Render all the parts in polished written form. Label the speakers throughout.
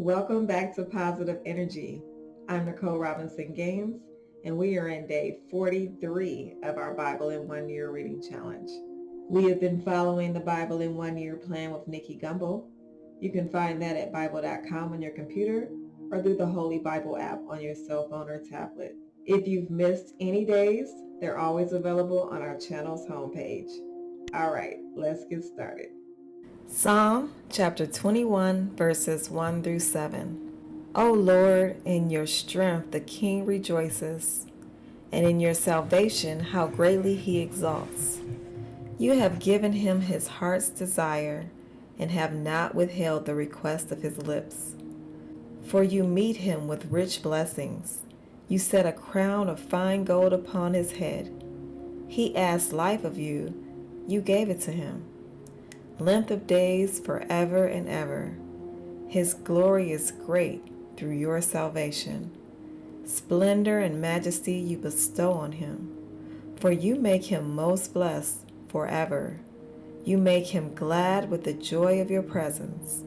Speaker 1: Welcome back to Positive Energy. I'm Nicole Robinson Gaines, and we are in day 43 of our Bible in 1 Year reading challenge. We have been following the Bible in 1 Year plan with Nicky Gumbel. You can find that at Bible.com on your computer or through the Holy Bible app on your cell phone or tablet. If you've missed any days, they're always available on our channel's homepage. All right, let's get started. Psalm chapter 21, verses 1 through 7. O Lord, in your strength the king rejoices, and in your salvation how greatly he exalts. You have given him his heart's desire, and have not withheld the request of his lips. For you meet him with rich blessings. You set a crown of fine gold upon his head. He asked life of you, you gave it to him. Length of days forever and ever. His glory is great through your salvation. Splendor and majesty you bestow on him, for you make him most blessed forever. You make him glad with the joy of your presence.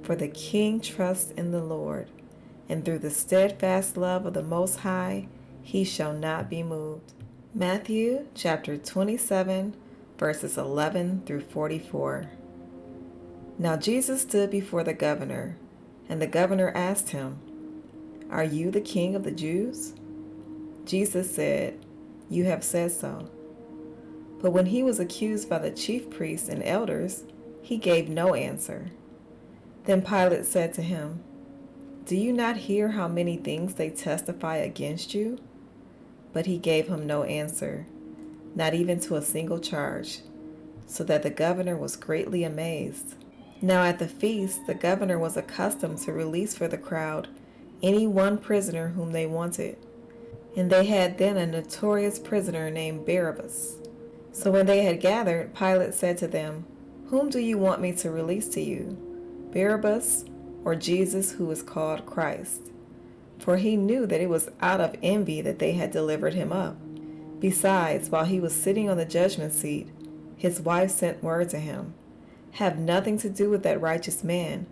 Speaker 1: For the king trusts in the Lord, and through the steadfast love of the Most High, he shall not be moved. Matthew chapter 27, verses 11 through 44. Now Jesus stood before the governor, and the governor asked him, Are you the king of the Jews? Jesus said, You have said so. But when he was accused by the chief priests and elders, he gave no answer. Then Pilate said to him, Do you not hear how many things they testify against you? But he gave him no answer, not even to a single charge, so that the governor was greatly amazed. Now at the feast, the governor was accustomed to release for the crowd any one prisoner whom they wanted. And they had then a notorious prisoner named Barabbas. So when they had gathered, Pilate said to them, Whom do you want me to release to you, Barabbas or Jesus, who is called Christ? For he knew that it was out of envy that they had delivered him up. Besides, while he was sitting on the judgment seat, his wife sent word to him, Have nothing to do with that righteous man,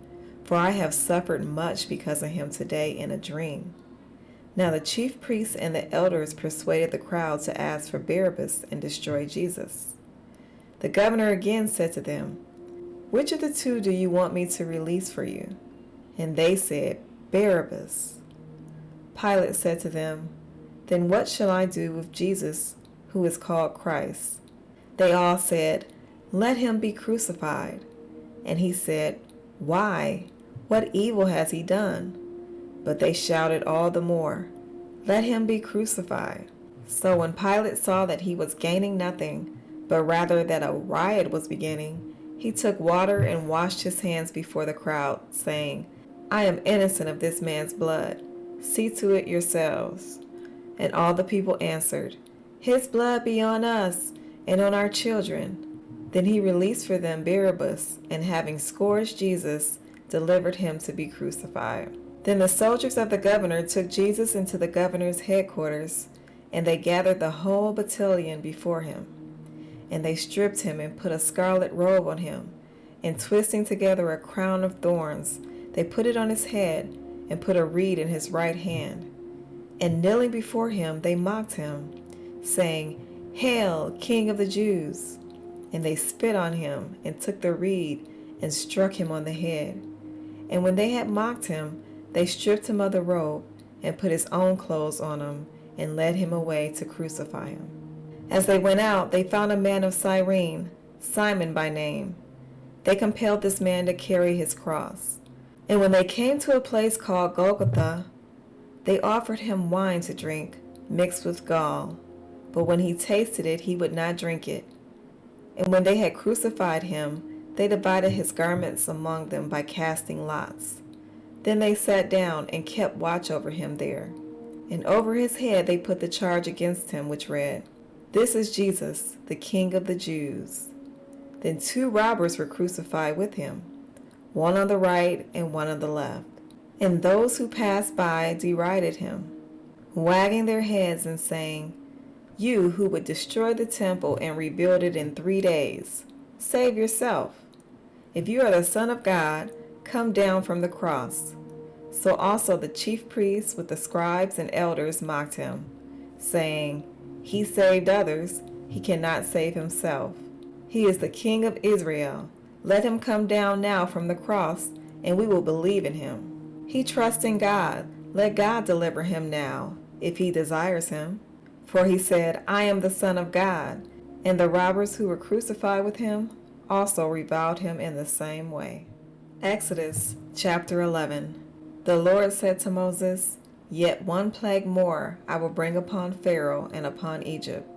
Speaker 1: for I have suffered much because of him today in a dream. Now the chief priests and the elders persuaded the crowd to ask for Barabbas and destroy Jesus. The governor again said to them, Which of the two do you want me to release for you? And they said, Barabbas. Pilate said to them, Then what shall I do with Jesus, who is called Christ? They all said, Let him be crucified. And he said, Why? What evil has he done? But they shouted all the more, Let him be crucified. So when Pilate saw that he was gaining nothing, but rather that a riot was beginning, he took water and washed his hands before the crowd, saying, I am innocent of this man's blood. See to it yourselves. And all the people answered, His blood be on us and on our children. Then he released for them Barabbas, and having scourged Jesus, delivered him to be crucified. Then the soldiers of the governor took Jesus into the governor's headquarters, and they gathered the whole battalion before him. And they stripped him and put a scarlet robe on him, and twisting together a crown of thorns, they put it on his head, and put a reed in his right hand. And kneeling before him, they mocked him, saying, Hail, King of the Jews! And they spit on him, and took the reed, and struck him on the head. And when they had mocked him, they stripped him of the robe, and put his own clothes on him, and led him away to crucify him. As they went out, they found a man of Cyrene, Simon by name. They compelled this man to carry his cross. And when they came to a place called Golgotha, they offered him wine to drink, mixed with gall. But when he tasted it, he would not drink it. And when they had crucified him, they divided his garments among them by casting lots. Then they sat down and kept watch over him there. And over his head they put the charge against him, which read, This is Jesus, the King of the Jews. Then 2 robbers were crucified with him, one on the right and one on the left. And those who passed by derided him, wagging their heads and saying, You who would destroy the temple and rebuild it in 3 days, save yourself. If you are the Son of God, come down from the cross. So also the chief priests with the scribes and elders mocked him, saying, "He saved others, he cannot save himself. He is the King of Israel. Let him come down now from the cross, and we will believe in him. He trusts in God. Let God deliver him now, if he desires him. For he said, 'I am the Son of God.'" And the robbers who were crucified with him also reviled him in the same way. Exodus chapter 11. The Lord said to Moses, "Yet one plague more I will bring upon Pharaoh and upon Egypt.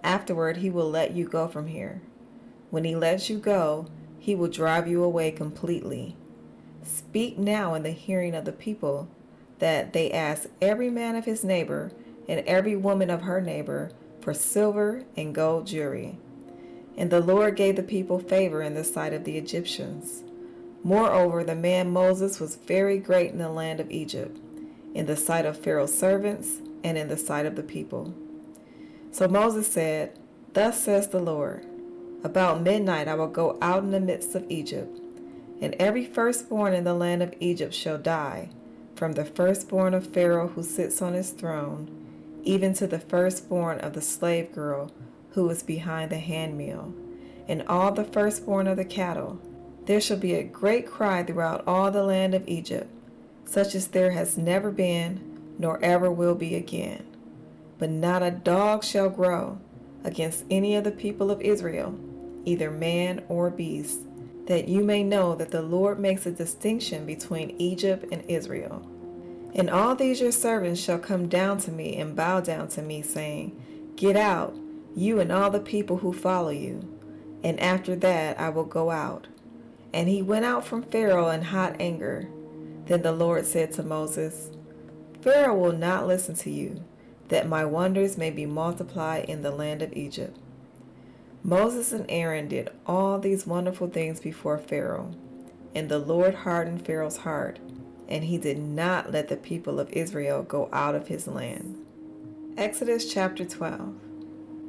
Speaker 1: Afterward he will let you go from here. When he lets you go, he will drive you away completely. Speak now in the hearing of the people, that they ask every man of his neighbor and every woman of her neighbor for silver and gold jewelry." And the Lord gave the people favor in the sight of the Egyptians. Moreover, the man Moses was very great in the land of Egypt, in the sight of Pharaoh's servants and in the sight of the people. So Moses said, "Thus says the Lord, about midnight I will go out in the midst of Egypt, and every firstborn in the land of Egypt shall die, from the firstborn of Pharaoh who sits on his throne, even to the firstborn of the slave girl who is behind the handmill, and all the firstborn of the cattle. There shall be a great cry throughout all the land of Egypt, such as there has never been, nor ever will be again. But not a dog shall grow against any of the people of Israel, either man or beast, that you may know that the Lord makes a distinction between Egypt and Israel. And all these your servants shall come down to me and bow down to me, saying, 'Get out, you and all the people who follow you.' And after that I will go out." And he went out from Pharaoh in hot anger. Then the Lord said to Moses, "Pharaoh will not listen to you, that my wonders may be multiplied in the land of Egypt." Moses and Aaron did all these wonderful things before Pharaoh, and the Lord hardened Pharaoh's heart, and he did not let the people of Israel go out of his land. Exodus chapter 12.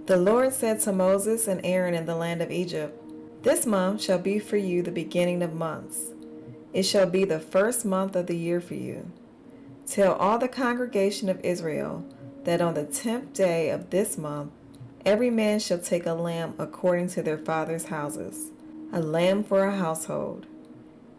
Speaker 1: The Lord said to Moses and Aaron in the land of Egypt, "This month shall be for you the beginning of months. It shall be the first month of the year for you. Tell all the congregation of Israel that on the 10th day of this month every man shall take a lamb according to their fathers' houses, a lamb for a household.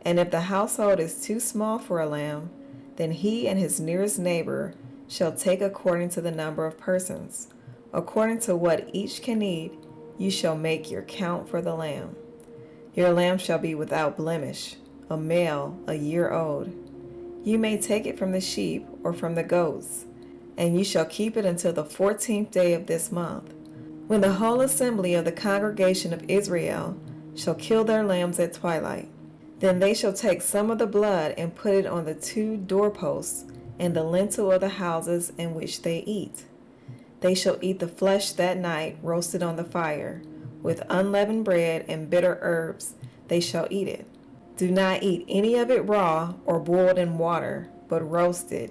Speaker 1: And if the household is too small for a lamb, then he and his nearest neighbor shall take according to the number of persons. According to what each can eat, you shall make your count for the lamb. Your lamb shall be without blemish, a male, a year old. You may take it from the sheep or from the goats, and you shall keep it until the 14th day of this month, when the whole assembly of the congregation of Israel shall kill their lambs at twilight. Then they shall take some of the blood and put it on the 2 doorposts and the lintel of the houses in which they eat. They shall eat the flesh that night, roasted on the fire. With unleavened bread and bitter herbs they shall eat it. Do not eat any of it raw or boiled in water, but roasted,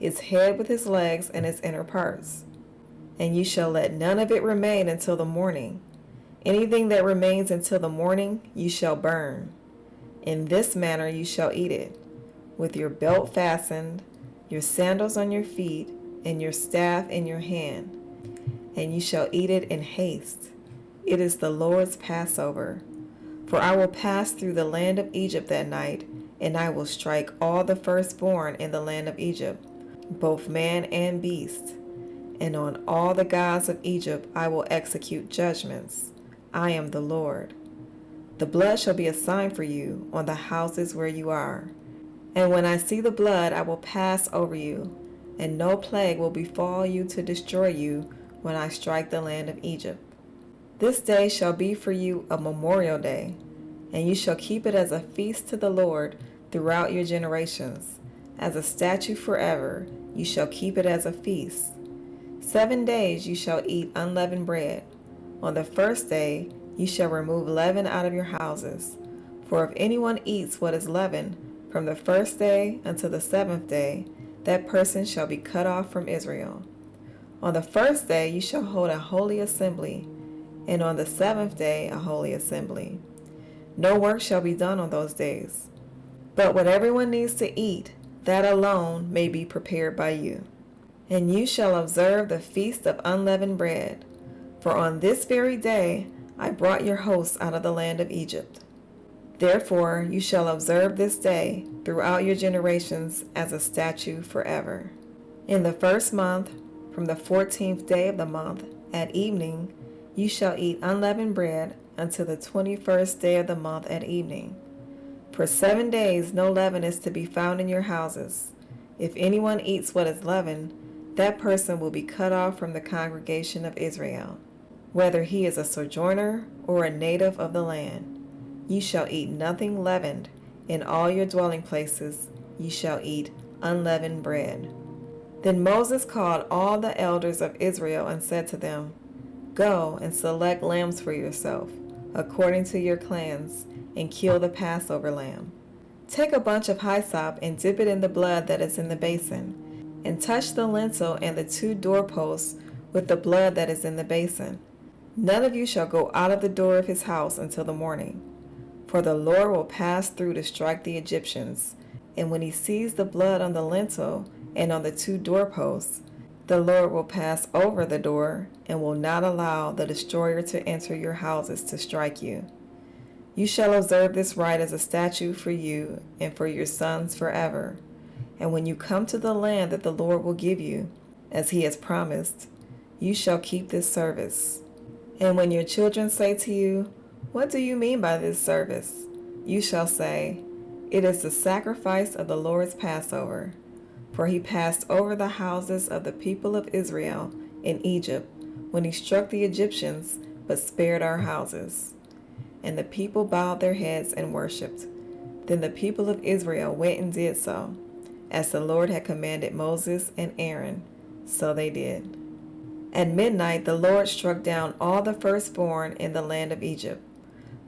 Speaker 1: its head with its legs and its inner parts. And you shall let none of it remain until the morning. Anything that remains until the morning you shall burn. In this manner you shall eat it, with your belt fastened, your sandals on your feet, and your staff in your hand. And you shall eat it in haste. It is the Lord's Passover. For I will pass through the land of Egypt that night, and I will strike all the firstborn in the land of Egypt, both man and beast. And on all the gods of Egypt I will execute judgments. I am the Lord. The blood shall be a sign for you on the houses where you are. And when I see the blood, I will pass over you, and no plague will befall you to destroy you when I strike the land of Egypt. This day shall be for you a memorial day, and you shall keep it as a feast to the Lord throughout your generations. As a statute forever, you shall keep it as a feast. 7 days you shall eat unleavened bread. On the first day you shall remove leaven out of your houses. For if anyone eats what is leavened from the first day until the 7th day, that person shall be cut off from Israel. On the first day you shall hold a holy assembly, and on the 7th day a holy assembly. No work shall be done on those days. But what everyone needs to eat, that alone may be prepared by you. And you shall observe the feast of unleavened bread, for on this very day I brought your hosts out of the land of Egypt. Therefore you shall observe this day throughout your generations as a statute forever. In the first month, from the 14th day of the month, at evening, you shall eat unleavened bread until the 21st day of the month at evening. For 7 days no leaven is to be found in your houses. If anyone eats what is leavened, that person will be cut off from the congregation of Israel, whether he is a sojourner or a native of the land. You shall eat nothing leavened. In all your dwelling places you shall eat unleavened bread. Then Moses called all the elders of Israel and said to them, Go and select lambs for yourself, according to your clans, and kill the Passover lamb. Take a bunch of hyssop and dip it in the blood that is in the basin, and touch the lintel and the 2 doorposts with the blood that is in the basin. None of you shall go out of the door of his house until the morning. For the Lord will pass through to strike the Egyptians, and when he sees the blood on the lintel and on the 2 doorposts, the Lord will pass over the door and will not allow the destroyer to enter your houses to strike you. You shall observe this rite as a statute for you and for your sons forever. And when you come to the land that the Lord will give you, as he has promised, you shall keep this service. And when your children say to you, What do you mean by this service? You shall say, It is the sacrifice of the Lord's Passover. For he passed over the houses of the people of Israel in Egypt when he struck the Egyptians, but spared our houses. And the people bowed their heads and worshipped. Then the people of Israel went and did so, as the Lord had commanded Moses and Aaron, so they did. At midnight the Lord struck down all the firstborn in the land of Egypt,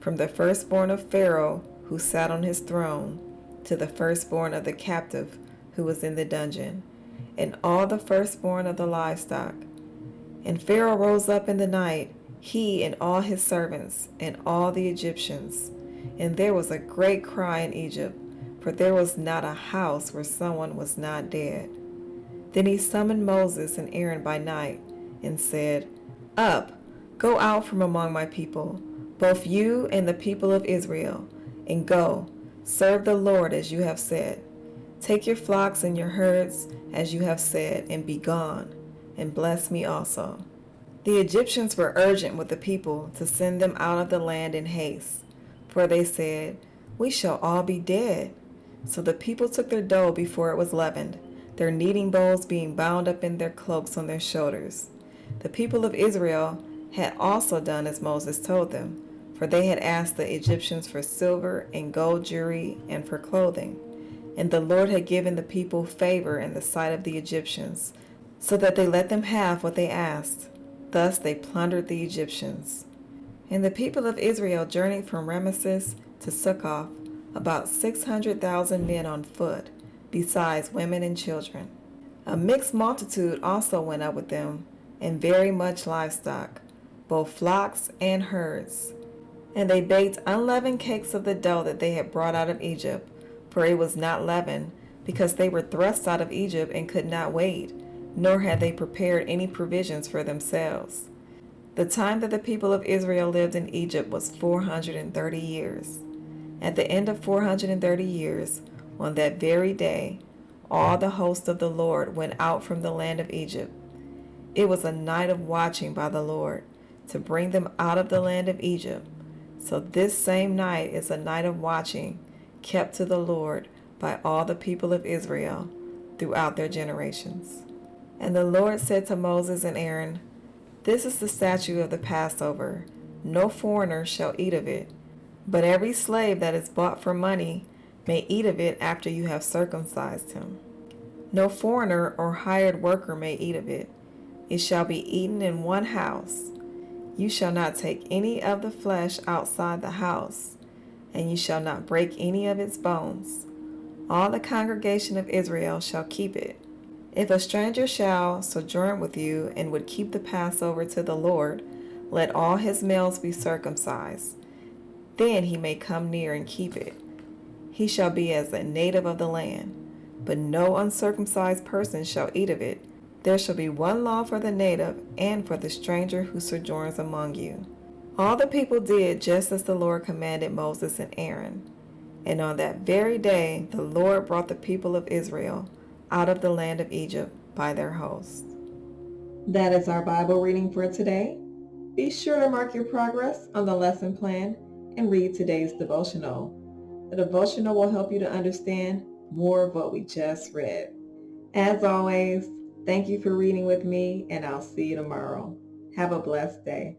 Speaker 1: from the firstborn of Pharaoh who sat on his throne, to the firstborn of the captive who was in the dungeon, and all the firstborn of the livestock. And Pharaoh rose up in the night, he and all his servants, and all the Egyptians. And there was a great cry in Egypt, for there was not a house where someone was not dead. Then he summoned Moses and Aaron by night, and said, Up, go out from among my people, both you and the people of Israel, and go, serve the Lord as you have said. Take your flocks and your herds as you have said, and be gone, and bless me also. The Egyptians were urgent with the people to send them out of the land in haste, for they said, We shall all be dead. So the people took their dough before it was leavened, their kneading bowls being bound up in their cloaks on their shoulders. The people of Israel had also done as Moses told them, for they had asked the Egyptians for silver and gold jewelry and for clothing. And the Lord had given the people favor in the sight of the Egyptians, so that they let them have what they asked. Thus they plundered the Egyptians. And the people of Israel journeyed from Ramesses to Succoth, about 600,000 men on foot, besides women and children. A mixed multitude also went up with them, and very much livestock, both flocks and herds. And they baked unleavened cakes of the dough that they had brought out of Egypt, for it was not leavened, because they were thrust out of Egypt and could not wait, nor had they prepared any provisions for themselves. The time that the people of Israel lived in Egypt was 430 years. At the end of 430 years, on that very day, all the host of the Lord went out from the land of Egypt. It was a night of watching by the Lord, to bring them out of the land of Egypt. So this same night is a night of watching, kept to the Lord by all the people of Israel throughout their generations. And the Lord said to Moses and Aaron, This is the statute of the Passover. No foreigner shall eat of it, but every slave that is bought for money may eat of it after you have circumcised him. No foreigner or hired worker may eat of it. It shall be eaten in one house. You shall not take any of the flesh outside the house, and you shall not break any of its bones. All the congregation of Israel shall keep it. If a stranger shall sojourn with you and would keep the Passover to the Lord, let all his males be circumcised. Then he may come near and keep it. He shall be as a native of the land. but no uncircumcised person shall eat of it. There shall be one law for the native and for the stranger who sojourns among you. All the people did just as the Lord commanded Moses and Aaron. And on that very day the Lord brought the people of Israel out of the land of Egypt by their hosts. That is our Bible reading for today. Be sure to mark your progress on the lesson plan and read today's devotional. The devotional will help you to understand more of what we just read. As always, thank you for reading with me, and I'll see you tomorrow. Have a blessed day.